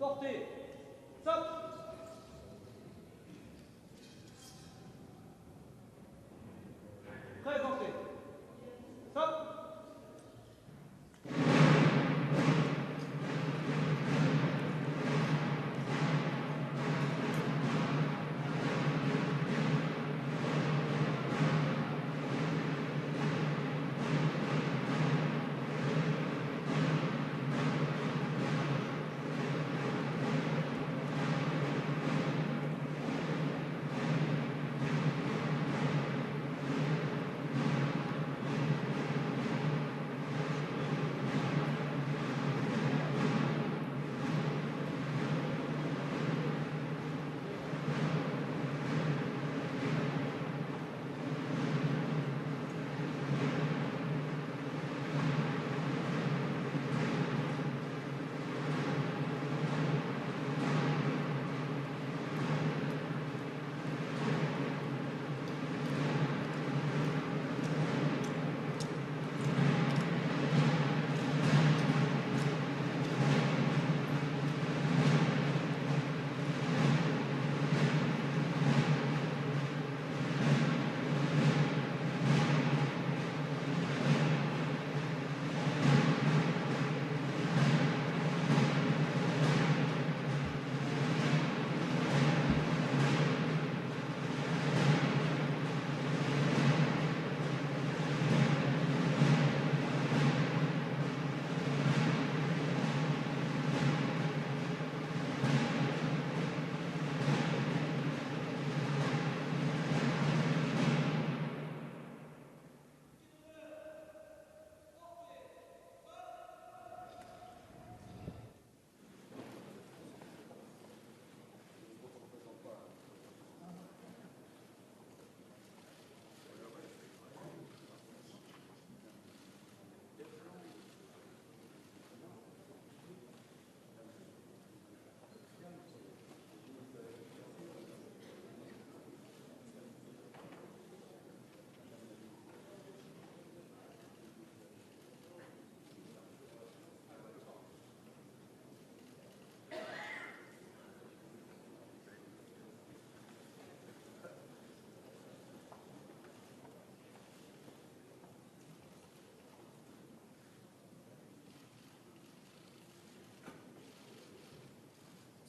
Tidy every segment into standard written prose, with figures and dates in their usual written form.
Portez. Stop. Prêt, portez. Stop.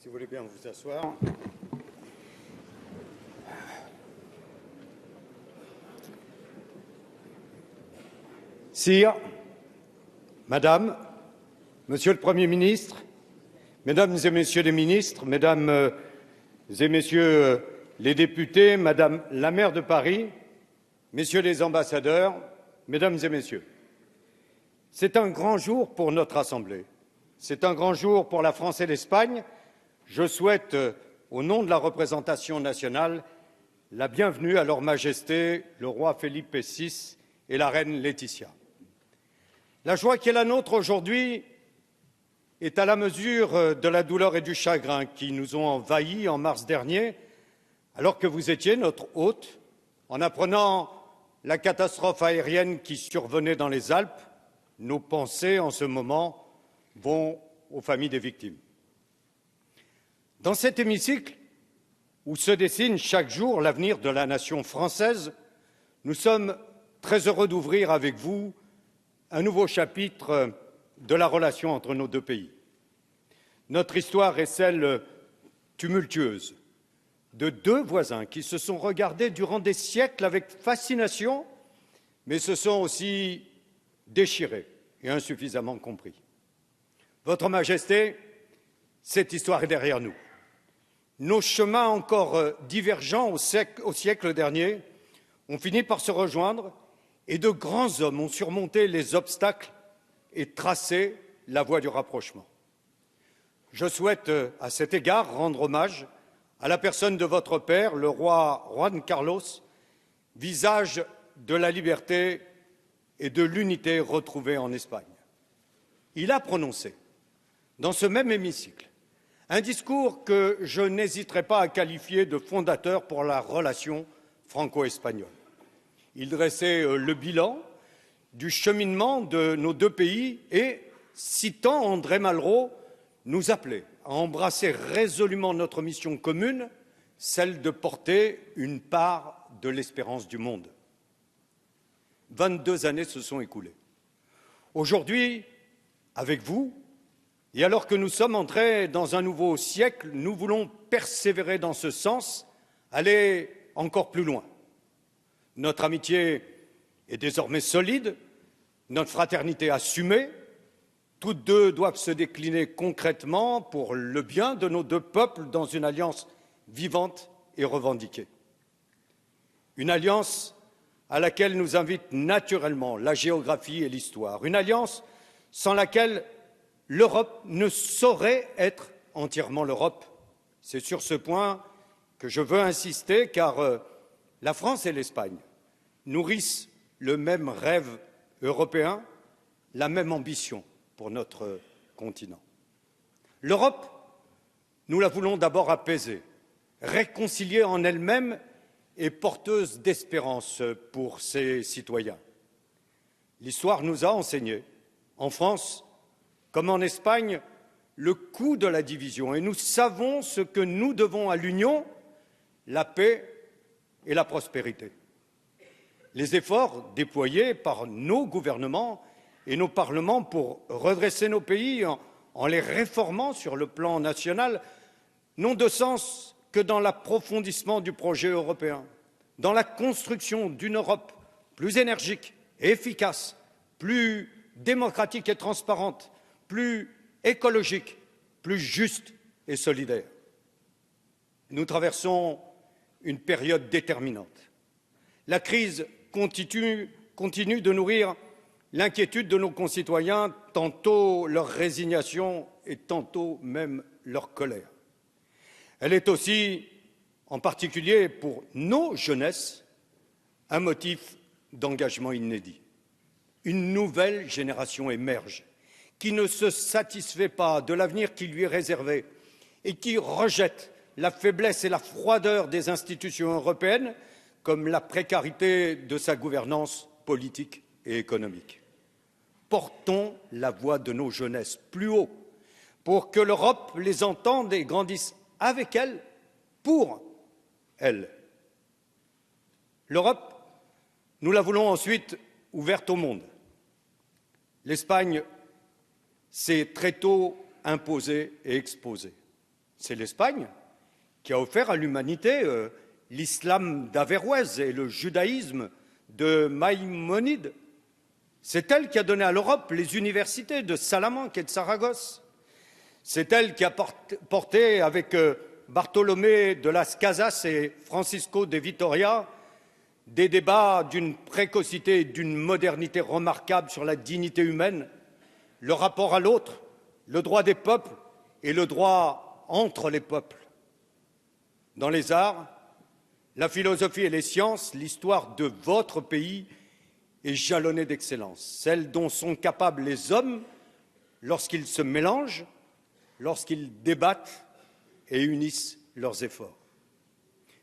Si vous voulez bien vous asseoir. Sire, Madame, Monsieur le Premier ministre, Mesdames et Messieurs les ministres, Mesdames et Messieurs les députés, Madame la maire de Paris, Messieurs les ambassadeurs, Mesdames et Messieurs, c'est un grand jour pour notre Assemblée. C'est un grand jour pour la France et l'Espagne. Je souhaite, au nom de la représentation nationale, la bienvenue à Leur Majesté le roi Felipe VI et la reine Laetitia. La joie qui est la nôtre aujourd'hui est à la mesure de la douleur et du chagrin qui nous ont envahis en mars dernier, alors que vous étiez notre hôte, en apprenant la catastrophe aérienne qui survenait dans les Alpes. Nos pensées, en ce moment, vont aux familles des victimes. Dans cet hémicycle, où se dessine chaque jour l'avenir de la nation française, nous sommes très heureux d'ouvrir avec vous un nouveau chapitre de la relation entre nos deux pays. Notre histoire est celle tumultueuse de deux voisins qui se sont regardés durant des siècles avec fascination, mais se sont aussi déchirés et insuffisamment compris. Votre Majesté, cette histoire est derrière nous. Nos chemins encore divergents au siècle dernier ont fini par se rejoindre et de grands hommes ont surmonté les obstacles et tracé la voie du rapprochement. Je souhaite à cet égard rendre hommage à la personne de votre père, le roi Juan Carlos, visage de la liberté et de l'unité retrouvée en Espagne. Il a prononcé, dans ce même hémicycle, un discours que je n'hésiterai pas à qualifier de fondateur pour la relation franco-espagnole. Il dressait le bilan du cheminement de nos deux pays et, citant André Malraux, nous appelait à embrasser résolument notre mission commune, celle de porter une part de l'espérance du monde. 22 années se sont écoulées. Aujourd'hui, avec vous, et alors que nous sommes entrés dans un nouveau siècle, nous voulons persévérer dans ce sens, aller encore plus loin. Notre amitié est désormais solide, notre fraternité assumée. Toutes deux doivent se décliner concrètement pour le bien de nos deux peuples dans une alliance vivante et revendiquée. Une alliance à laquelle nous invitent naturellement la géographie et l'histoire. Une alliance sans laquelle l'Europe ne saurait être entièrement l'Europe. C'est sur ce point que je veux insister, car la France et l'Espagne nourrissent le même rêve européen, la même ambition pour notre continent. L'Europe, nous la voulons d'abord apaisée, réconciliée en elle-même et porteuse d'espérance pour ses citoyens. L'histoire nous a enseigné, en France comme en Espagne, le coût de la division, et nous savons ce que nous devons à l'union, la paix et la prospérité. Les efforts déployés par nos gouvernements et nos parlements pour redresser nos pays en les réformant sur le plan national n'ont de sens que dans l'approfondissement du projet européen, dans la construction d'une Europe plus énergique et efficace, plus démocratique et transparente, plus écologique, plus juste et solidaire. Nous traversons une période déterminante. La crise continue de nourrir l'inquiétude de nos concitoyens, tantôt leur résignation et tantôt même leur colère. Elle est aussi, en particulier pour nos jeunesses, un motif d'engagement inédit. Une nouvelle génération émerge, qui ne se satisfait pas de l'avenir qui lui est réservé et qui rejette la faiblesse et la froideur des institutions européennes comme la précarité de sa gouvernance politique et économique. Portons la voix de nos jeunesses plus haut pour que l'Europe les entende et grandisse avec elle, pour elle. L'Europe, nous la voulons ensuite ouverte au monde. L'Espagne s'est très tôt imposée et exposée. C'est l'Espagne qui a offert à l'humanité l'islam d'Averroès et le judaïsme de Maïmonide. C'est elle qui a donné à l'Europe les universités de Salamanque et de Saragosse. C'est elle qui a porté avec Bartolomé de las Casas et Francisco de Vitoria des débats d'une précocité et d'une modernité remarquables sur la dignité humaine, le rapport à l'autre, le droit des peuples et le droit entre les peuples. Dans les arts, la philosophie et les sciences, l'histoire de votre pays est jalonnée d'excellence, celle dont sont capables les hommes lorsqu'ils se mélangent, lorsqu'ils débattent et unissent leurs efforts.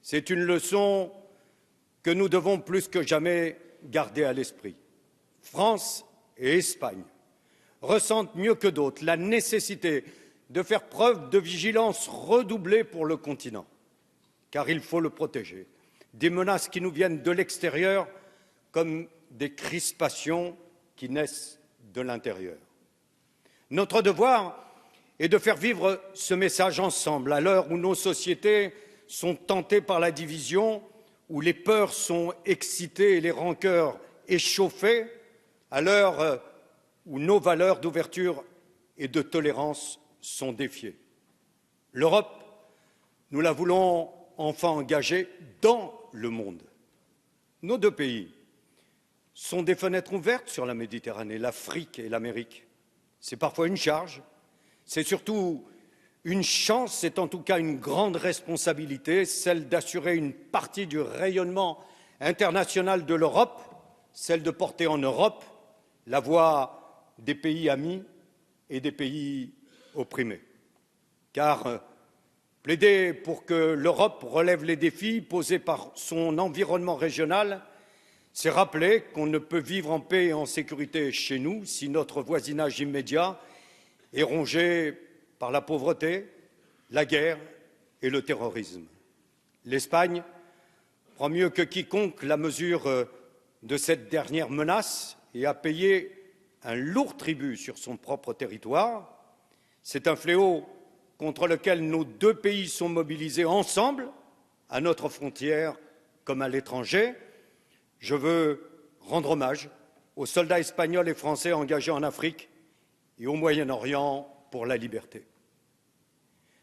C'est une leçon que nous devons plus que jamais garder à l'esprit. France et Espagne ressentent mieux que d'autres la nécessité de faire preuve de vigilance redoublée pour le continent, car il faut le protéger des menaces qui nous viennent de l'extérieur comme des crispations qui naissent de l'intérieur. Notre devoir est de faire vivre ce message ensemble, à l'heure où nos sociétés sont tentées par la division, où les peurs sont excitées et les rancœurs échauffées, à l'heure où nos valeurs d'ouverture et de tolérance sont défiées. L'Europe, nous la voulons enfin engagée dans le monde. Nos deux pays sont des fenêtres ouvertes sur la Méditerranée, l'Afrique et l'Amérique. C'est parfois une charge, c'est surtout une chance, c'est en tout cas une grande responsabilité, celle d'assurer une partie du rayonnement international de l'Europe, celle de porter en Europe la voix des pays amis et des pays opprimés. Car plaider pour que l'Europe relève les défis posés par son environnement régional, c'est rappeler qu'on ne peut vivre en paix et en sécurité chez nous si notre voisinage immédiat est rongé par la pauvreté, la guerre et le terrorisme. L'Espagne prend mieux que quiconque la mesure de cette dernière menace et a payé un lourd tribut sur son propre territoire. C'est un fléau contre lequel nos deux pays sont mobilisés ensemble, à notre frontière comme à l'étranger. Je veux rendre hommage aux soldats espagnols et français engagés en Afrique et au Moyen-Orient pour la liberté.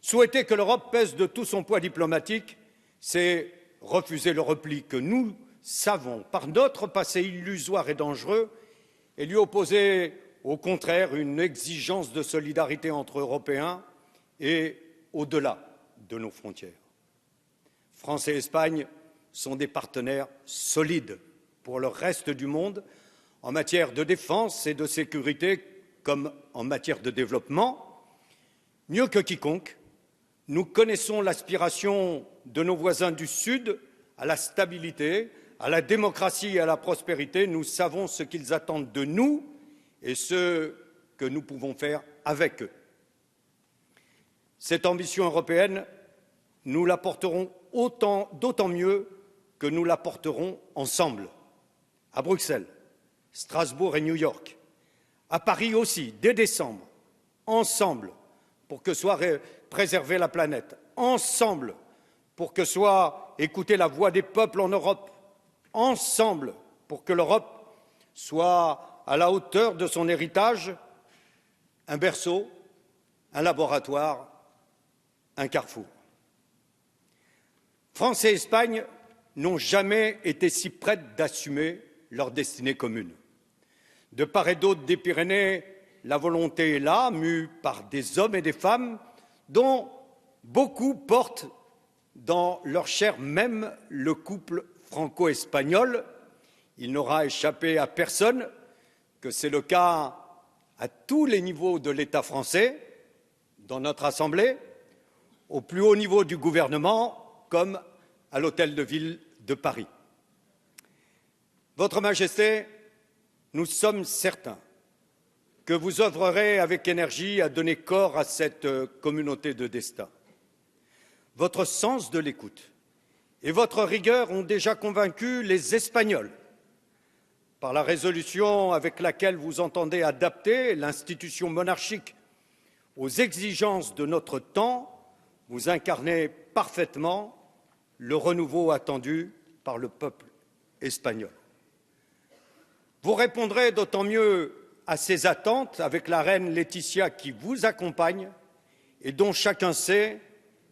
Souhaiter que l'Europe pèse de tout son poids diplomatique, c'est refuser le repli que nous savons, par notre passé illusoire et dangereux, et lui opposer au contraire une exigence de solidarité entre Européens et au-delà de nos frontières. France et Espagne sont des partenaires solides pour le reste du monde en matière de défense et de sécurité comme en matière de développement. Mieux que quiconque, nous connaissons l'aspiration de nos voisins du Sud à la stabilité, à la démocratie et à la prospérité. Nous savons ce qu'ils attendent de nous et ce que nous pouvons faire avec eux. Cette ambition européenne, nous la porterons d'autant mieux que nous la porterons ensemble, à Bruxelles, Strasbourg et New York, à Paris aussi, dès décembre, ensemble, pour que soit préserver la planète, ensemble, pour que soit écoutée la voix des peuples en Europe, ensemble, pour que l'Europe soit à la hauteur de son héritage, un berceau, un laboratoire, un carrefour. France et Espagne n'ont jamais été si prêtes d'assumer leur destinée commune. De part et d'autre des Pyrénées, la volonté est là, mue par des hommes et des femmes dont beaucoup portent dans leur chair même le couple franco-espagnol. Il n'aura échappé à personne que c'est le cas à tous les niveaux de l'État français, dans notre Assemblée, au plus haut niveau du gouvernement, comme à l'Hôtel de Ville de Paris. Votre Majesté, nous sommes certains que vous œuvrerez avec énergie à donner corps à cette communauté de destin. Votre sens de l'écoute et votre rigueur ont déjà convaincu les Espagnols par la résolution avec laquelle vous entendez adapter l'institution monarchique aux exigences de notre temps. Vous incarnez parfaitement le renouveau attendu par le peuple espagnol. Vous répondrez d'autant mieux à ces attentes avec la reine Laetitia qui vous accompagne et dont chacun sait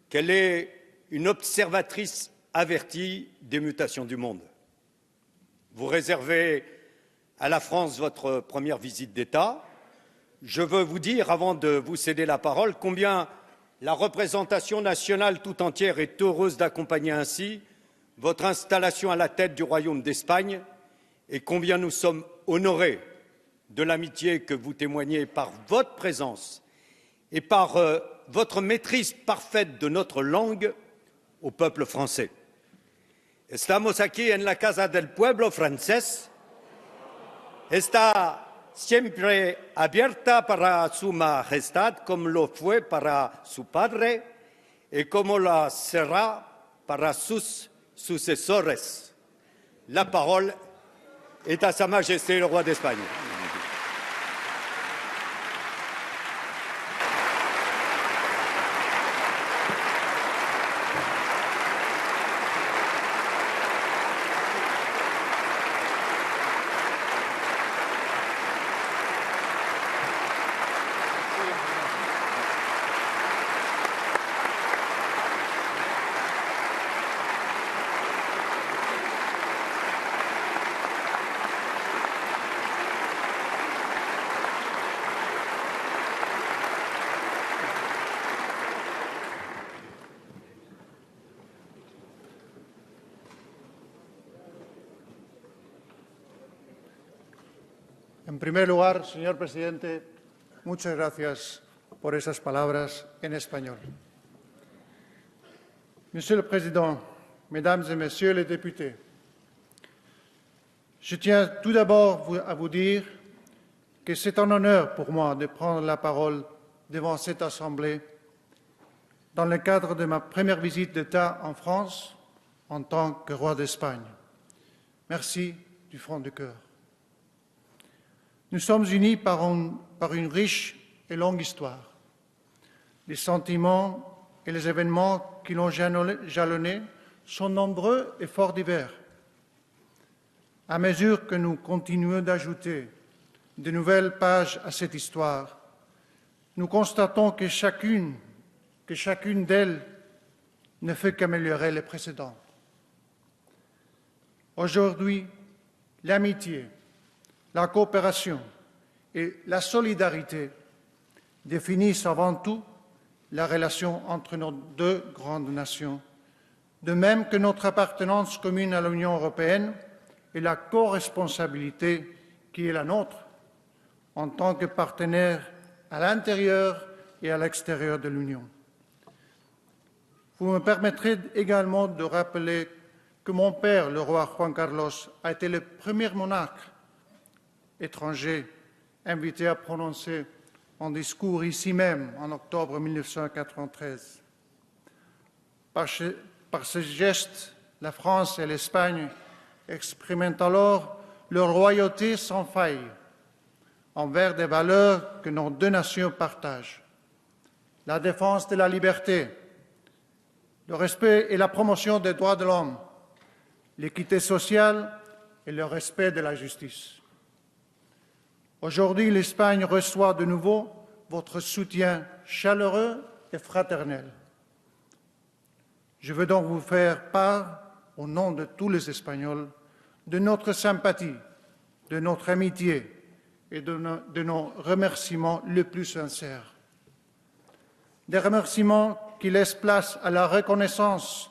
qu'elle est une observatrice avertie des mutations du monde. Vous réservez à la France votre première visite d'État. Je veux vous dire, avant de vous céder la parole, combien la représentation nationale tout entière est heureuse d'accompagner ainsi votre installation à la tête du Royaume d'Espagne et combien nous sommes honorés de l'amitié que vous témoignez par votre présence et par votre maîtrise parfaite de notre langue au peuple français. Estamos aquí en la Casa del Pueblo francés. Está siempre abierta para Su Majestad, como lo fue para su padre y como la será para sus sucesores. La parole est à Sa Majesté le Roi d'Espagne. En primer lugar, señor presidente, muchas gracias por esas palabras en español. Monsieur le Président, Mesdames et Messieurs les députés, je tiens tout d'abord à vous dire que c'est un honneur pour moi de prendre la parole devant cette Assemblée dans le cadre de ma première visite d'État en France en tant que roi d'Espagne. Merci du fond du cœur. Nous sommes unis par une riche et longue histoire. Les sentiments et les événements qui l'ont jalonné sont nombreux et fort divers. À mesure que nous continuons d'ajouter de nouvelles pages à cette histoire, nous constatons que chacune d'elles ne fait qu'améliorer les précédentes. Aujourd'hui, l'amitié, la coopération et la solidarité définissent avant tout la relation entre nos deux grandes nations, de même que notre appartenance commune à l'Union européenne et la co-responsabilité qui est la nôtre en tant que partenaire à l'intérieur et à l'extérieur de l'Union. Vous me permettrez également de rappeler que mon père, le roi Juan Carlos, a été le premier monarque étranger invité à prononcer un discours ici même en octobre 1993. Par ce geste, la France et l'Espagne exprimaient alors leur loyauté sans faille envers des valeurs que nos deux nations partagent: la défense de la liberté, le respect et la promotion des droits de l'homme, l'équité sociale et le respect de la justice. Aujourd'hui, l'Espagne reçoit de nouveau votre soutien chaleureux et fraternel. Je veux donc vous faire part, au nom de tous les Espagnols, de notre sympathie, de notre amitié et de nos remerciements les plus sincères. Des remerciements qui laissent place à la reconnaissance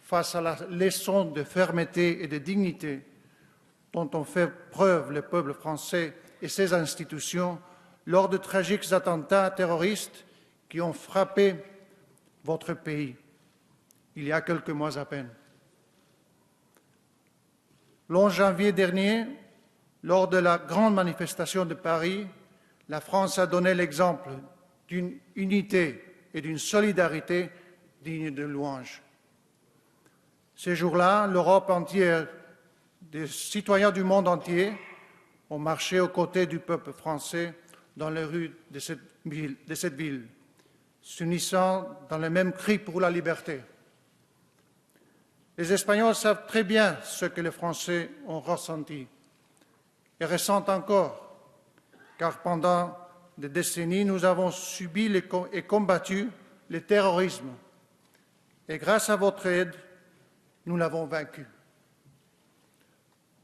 face à la leçon de fermeté et de dignité dont ont fait preuve le peuple français et ses institutions lors de tragiques attentats terroristes qui ont frappé votre pays il y a quelques mois à peine. Le 11 janvier dernier, lors de la grande manifestation de Paris, la France a donné l'exemple d'une unité et d'une solidarité dignes de louange. Ces jours-là, l'Europe entière, des citoyens du monde entier, ont marché aux côtés du peuple français dans les rues de cette ville, s'unissant dans le même cri pour la liberté. Les Espagnols savent très bien ce que les Français ont ressenti et ressentent encore, car pendant des décennies, nous avons subi et combattu le terrorisme. Et grâce à votre aide, nous l'avons vaincu.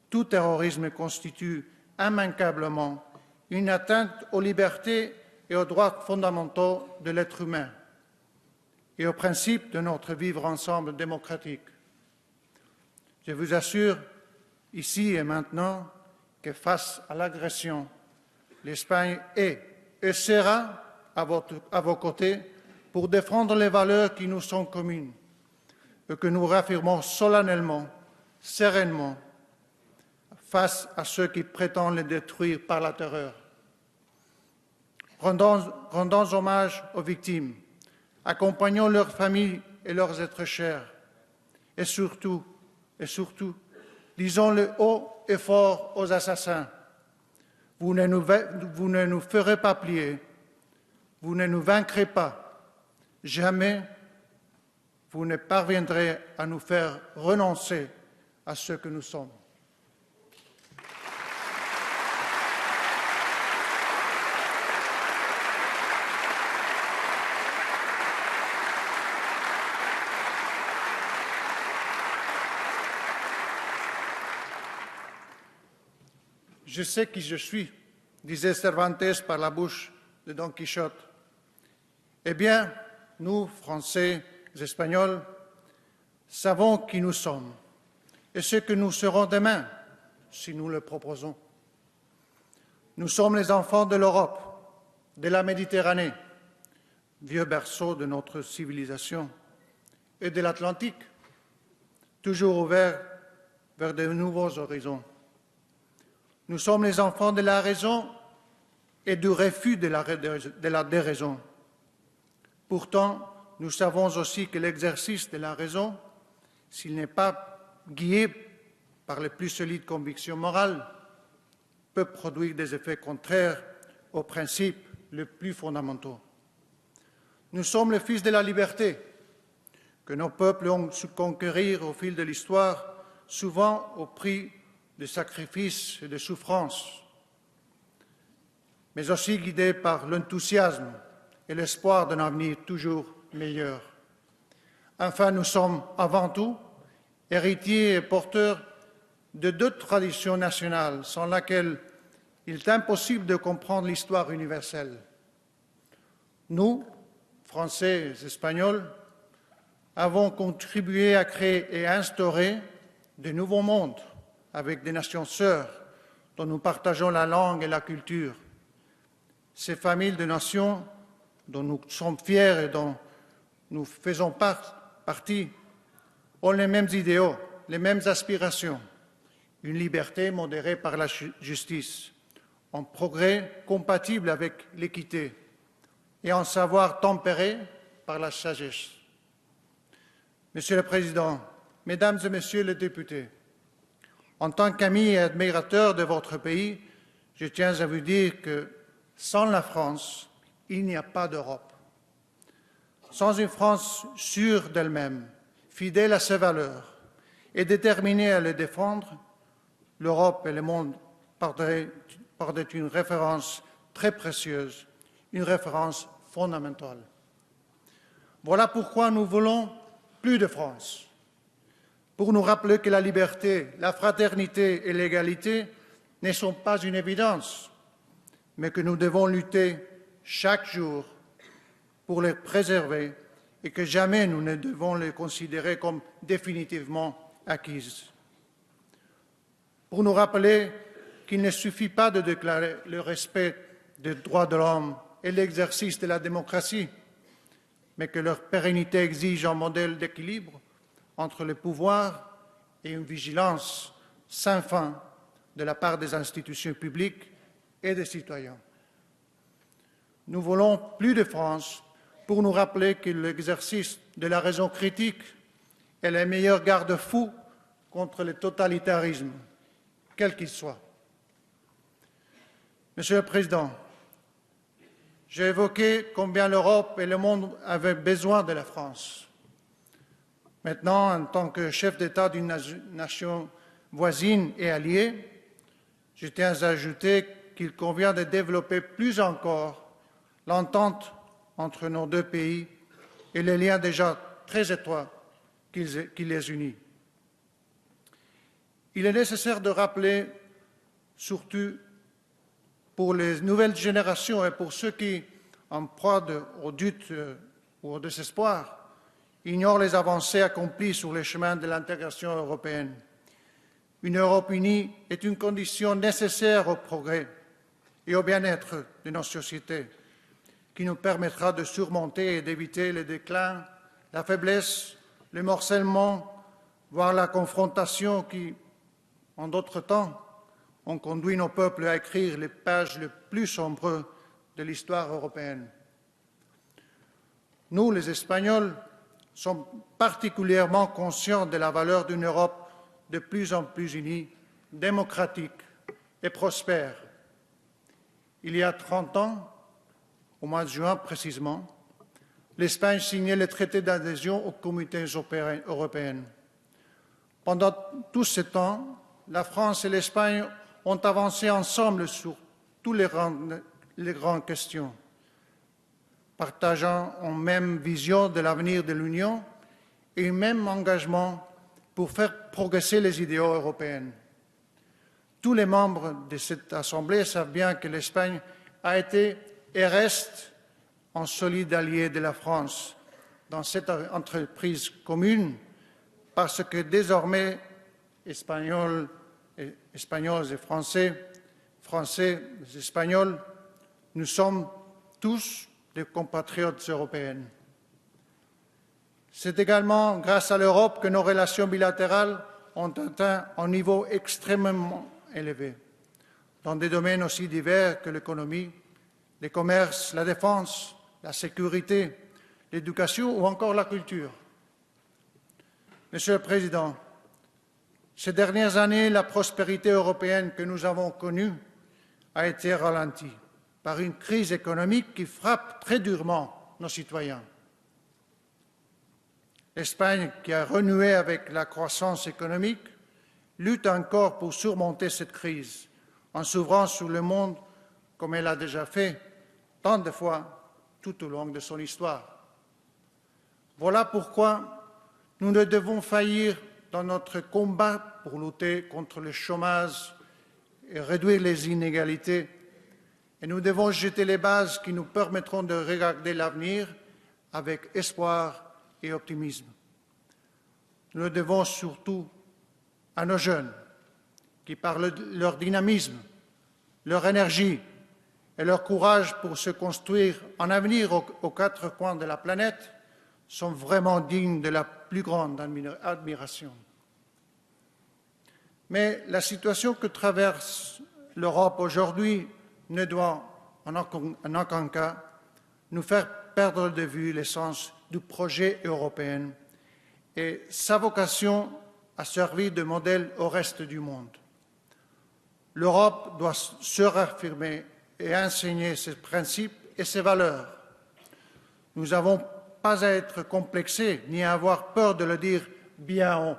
Tout terrorisme constitue immanquablement une atteinte aux libertés et aux droits fondamentaux de l'être humain et aux principes de notre vivre ensemble démocratique. Je vous assure, ici et maintenant, que face à l'agression, l'Espagne est et sera à vos côtés pour défendre les valeurs qui nous sont communes et que nous réaffirmons solennellement, sereinement, face à ceux qui prétendent les détruire par la terreur. Rendons hommage aux victimes, accompagnons leurs familles et leurs êtres chers, et surtout, disons-le haut et fort aux assassins: vous ne nous ferez pas plier, vous ne nous vaincrez pas, jamais vous ne parviendrez à nous faire renoncer à ce que nous sommes. Je sais qui je suis, disait Cervantes par la bouche de Don Quichotte. Eh bien, nous, Français, Espagnols, savons qui nous sommes et ce que nous serons demain si nous le proposons. Nous sommes les enfants de l'Europe, de la Méditerranée, vieux berceau de notre civilisation, et de l'Atlantique, toujours ouvert vers de nouveaux horizons. Nous sommes les enfants de la raison et du refus de la déraison. Pourtant, nous savons aussi que l'exercice de la raison, s'il n'est pas guidé par les plus solides convictions morales, peut produire des effets contraires aux principes les plus fondamentaux. Nous sommes les fils de la liberté, que nos peuples ont su conquérir au fil de l'histoire, souvent au prix de sacrifices et de souffrances, mais aussi guidés par l'enthousiasme et l'espoir d'un avenir toujours meilleur. Enfin, nous sommes avant tout héritiers et porteurs de deux traditions nationales sans lesquelles il est impossible de comprendre l'histoire universelle. Nous, Français et Espagnols, avons contribué à créer et à instaurer de nouveaux mondes avec des nations sœurs dont nous partageons la langue et la culture. Ces familles de nations dont nous sommes fiers et dont nous faisons partie ont les mêmes idéaux, les mêmes aspirations, une liberté modérée par la justice, un progrès compatible avec l'équité et un savoir tempéré par la sagesse. Monsieur le Président, Mesdames et Messieurs les députés, en tant qu'ami et admirateur de votre pays, je tiens à vous dire que sans la France, il n'y a pas d'Europe. Sans une France sûre d'elle-même, fidèle à ses valeurs et déterminée à les défendre, l'Europe et le monde perdraient une référence très précieuse, une référence fondamentale. Voilà pourquoi nous voulons plus de France, pour nous rappeler que la liberté, la fraternité et l'égalité ne sont pas une évidence, mais que nous devons lutter chaque jour pour les préserver et que jamais nous ne devons les considérer comme définitivement acquises. Pour nous rappeler qu'il ne suffit pas de déclarer le respect des droits de l'homme et l'exercice de la démocratie, mais que leur pérennité exige un modèle d'équilibre entre le pouvoir et une vigilance sans fin de la part des institutions publiques et des citoyens. Nous voulons plus de France pour nous rappeler que l'exercice de la raison critique est le meilleur garde-fou contre le totalitarisme, quel qu'il soit. Monsieur le Président, j'ai évoqué combien l'Europe et le monde avaient besoin de la France. Maintenant, en tant que chef d'État d'une nation voisine et alliée, je tiens à ajouter qu'il convient de développer plus encore l'entente entre nos deux pays et les liens déjà très étroits qui les unissent. Il est nécessaire de rappeler, surtout pour les nouvelles générations et pour ceux qui, en proie au doute ou au désespoir, ignorent les avancées accomplies sur le chemin de l'intégration européenne. Une Europe unie est une condition nécessaire au progrès et au bien-être de nos sociétés, qui nous permettra de surmonter et d'éviter le déclin, la faiblesse, le morcellement, voire la confrontation qui, en d'autres temps, ont conduit nos peuples à écrire les pages les plus sombres de l'histoire européenne. Nous, les Espagnols, sommes particulièrement conscients de la valeur d'une Europe de plus en plus unie, démocratique et prospère. Il y a 30 ans, au mois de juin précisément, l'Espagne signait le traité d'adhésion aux communautés européennes. Pendant tout ce temps, la France et l'Espagne ont avancé ensemble sur toutes les grandes questions, partageant une même vision de l'avenir de l'Union et un même engagement pour faire progresser les idéaux européens. Tous les membres de cette Assemblée savent bien que l'Espagne a été et reste un solide allié de la France dans cette entreprise commune parce que désormais, Espagnols et Français et Espagnols, nous sommes tous des compatriotes européens. C'est également grâce à l'Europe que nos relations bilatérales ont atteint un niveau extrêmement élevé, dans des domaines aussi divers que l'économie, les commerces, la défense, la sécurité, l'éducation ou encore la culture. Monsieur le Président, ces dernières années, la prospérité européenne que nous avons connue a été ralentie par une crise économique qui frappe très durement nos citoyens. L'Espagne, qui a renoué avec la croissance économique, lutte encore pour surmonter cette crise en s'ouvrant sur le monde comme elle a déjà fait tant de fois tout au long de son histoire. Voilà pourquoi nous ne devons faillir dans notre combat pour lutter contre le chômage et réduire les inégalités, et nous devons jeter les bases qui nous permettront de regarder l'avenir avec espoir et optimisme. Nous le devons surtout à nos jeunes qui, par leur dynamisme, leur énergie et leur courage pour se construire un avenir aux quatre coins de la planète, sont vraiment dignes de la plus grande admiration. Mais la situation que traverse l'Europe aujourd'hui ne doit en aucun cas nous faire perdre de vue l'essence du projet européen et sa vocation à servir de modèle au reste du monde. L'Europe doit se réaffirmer et enseigner ses principes et ses valeurs. Nous n'avons pas à être complexés ni à avoir peur de le dire bien haut.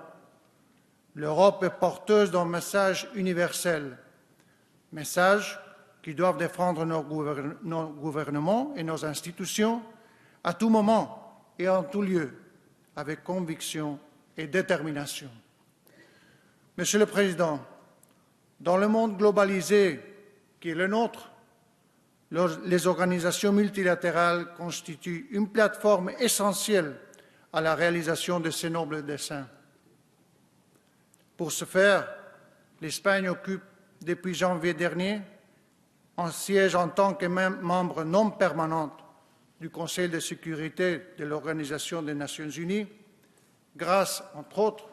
L'Europe est porteuse d'un message universel, message qui doivent défendre nos gouvernements et nos institutions à tout moment et en tout lieu, avec conviction et détermination. Monsieur le Président, dans le monde globalisé qui est le nôtre, les organisations multilatérales constituent une plateforme essentielle à la réalisation de ces nobles desseins. Pour ce faire, l'Espagne occupe depuis janvier dernier un siège en tant que membre non permanent du Conseil de sécurité de l'Organisation des Nations Unies, grâce, entre autres,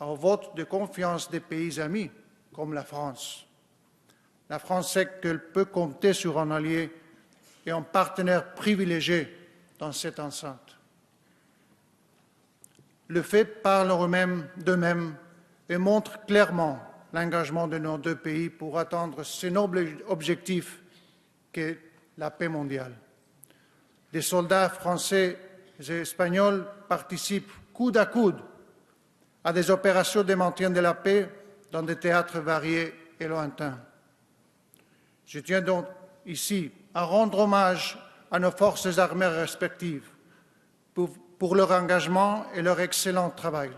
au vote de confiance des pays amis comme la France. La France sait qu'elle peut compter sur un allié et un partenaire privilégié dans cette enceinte. Les faits parlent d'eux-mêmes et montrent clairement l'engagement de nos deux pays pour atteindre ce noble objectif qu'est la paix mondiale. Des soldats français et espagnols participent coude à coude à des opérations de maintien de la paix dans des théâtres variés et lointains. Je tiens donc ici à rendre hommage à nos forces armées respectives pour leur engagement et leur excellent travail.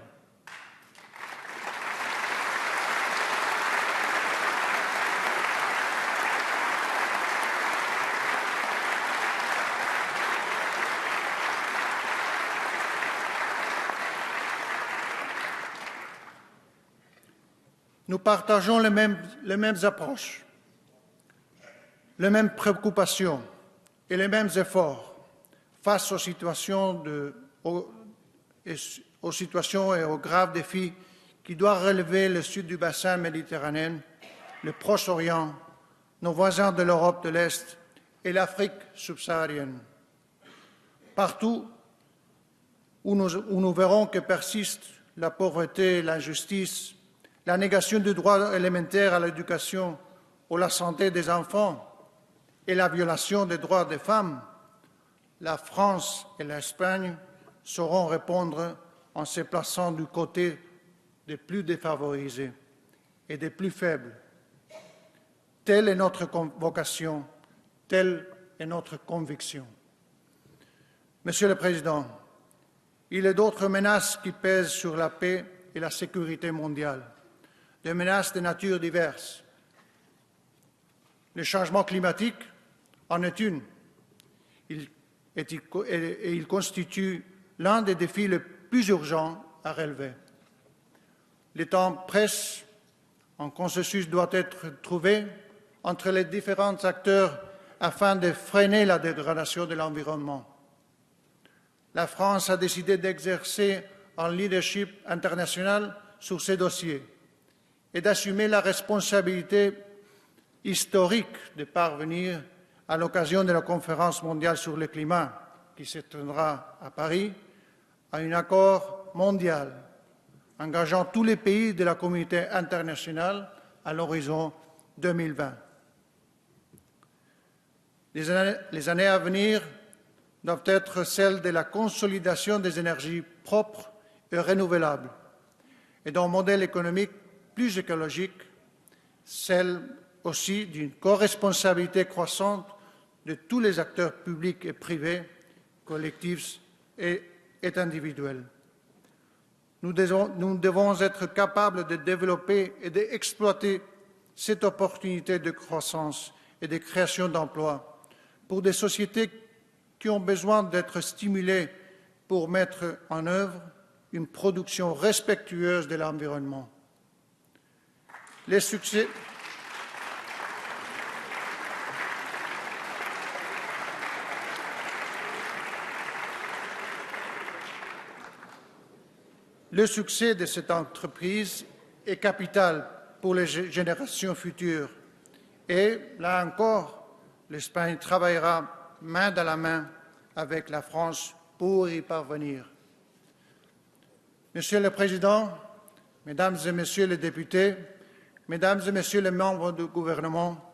Nous partageons les mêmes approches, les mêmes préoccupations et les mêmes efforts face aux situations et aux graves défis qui doivent relever le sud du bassin méditerranéen, le Proche-Orient, nos voisins de l'Europe de l'Est et l'Afrique subsaharienne. Partout où nous verrons que persistent la pauvreté, l'injustice, la négation du droit élémentaire à l'éducation ou à la santé des enfants et la violation des droits des femmes, la France et l'Espagne sauront répondre en se plaçant du côté des plus défavorisés et des plus faibles. Telle est notre vocation, telle est notre conviction. Monsieur le Président, il y a d'autres menaces qui pèsent sur la paix et la sécurité mondiale, des menaces de nature diverses. Le changement climatique en est une. Il constitue l'un des défis les plus urgents à relever. Le temps presse, un consensus doit être trouvé entre les différents acteurs afin de freiner la dégradation de l'environnement. La France a décidé d'exercer un leadership international sur ces dossiers et d'assumer la responsabilité historique de parvenir à l'occasion de la conférence mondiale sur le climat qui se tiendra à Paris, à un accord mondial engageant tous les pays de la communauté internationale à l'horizon 2020. Les années à venir doivent être celles de la consolidation des énergies propres et renouvelables et d'un modèle économique plus écologique, celle aussi d'une coresponsabilité croissante de tous les acteurs publics et privés, collectifs et individuels. Nous devons être capables de développer et d'exploiter cette opportunité de croissance et de création d'emplois pour des sociétés qui ont besoin d'être stimulées pour mettre en œuvre une production respectueuse de l'environnement. Le succès de cette entreprise est capital pour les générations futures et, là encore, l'Espagne travaillera main dans la main avec la France pour y parvenir. Monsieur le Président, Mesdames et Messieurs les députés, Mesdames et Messieurs les membres du gouvernement,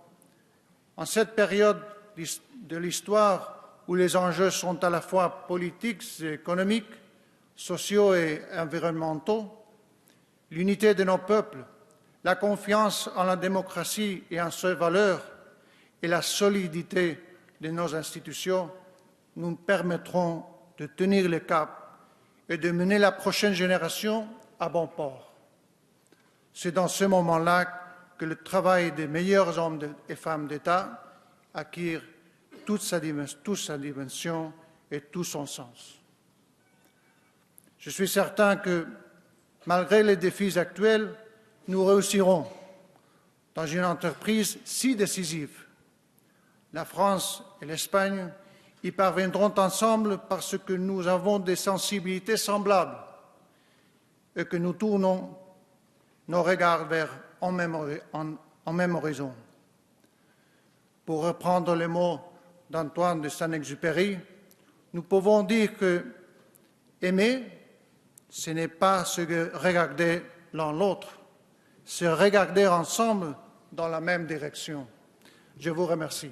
en cette période de l'histoire où les enjeux sont à la fois politiques et économiques, sociaux et environnementaux, l'unité de nos peuples, la confiance en la démocratie et en ses valeurs et la solidité de nos institutions nous permettront de tenir le cap et de mener la prochaine génération à bon port. C'est dans ce moment-là que le travail des meilleurs hommes et femmes d'État acquiert toute sa dimension et tout son sens. Je suis certain que, malgré les défis actuels, nous réussirons dans une entreprise si décisive. La France et l'Espagne y parviendront ensemble parce que nous avons des sensibilités semblables et que nous tournons nos regards vers un même horizon. Pour reprendre les mots d'Antoine de Saint-Exupéry, nous pouvons dire que aimer, ce n'est pas se regarder l'un l'autre, c'est regarder ensemble dans la même direction. Je vous remercie.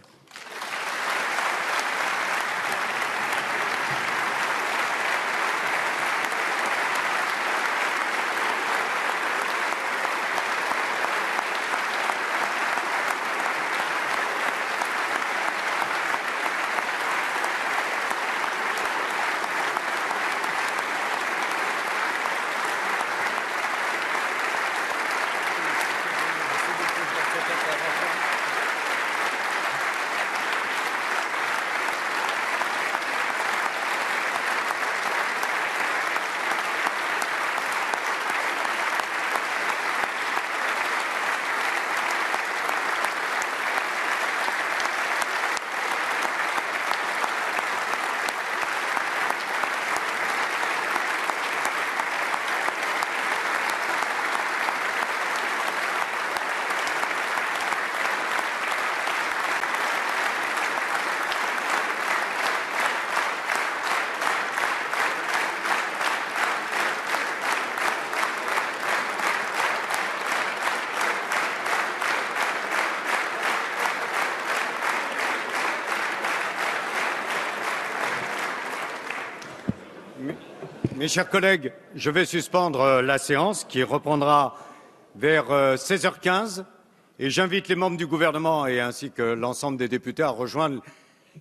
Mes chers collègues, je vais suspendre la séance qui reprendra vers 16h15 et j'invite les membres du gouvernement et ainsi que l'ensemble des députés à rejoindre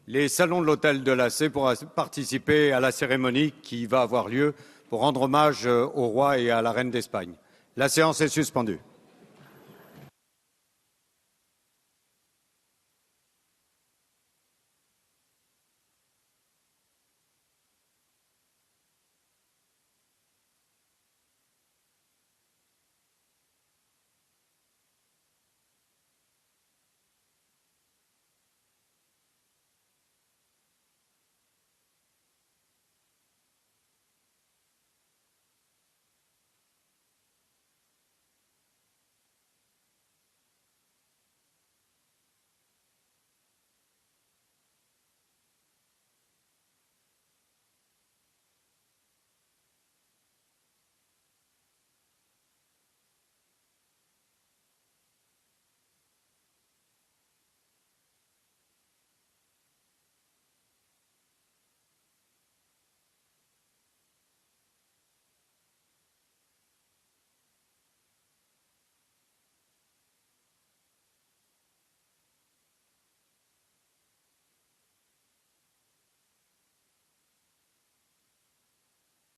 les salons de l'hôtel de l'AC pour participer à la cérémonie qui va avoir lieu pour rendre hommage au roi et à la reine d'Espagne. La séance est suspendue.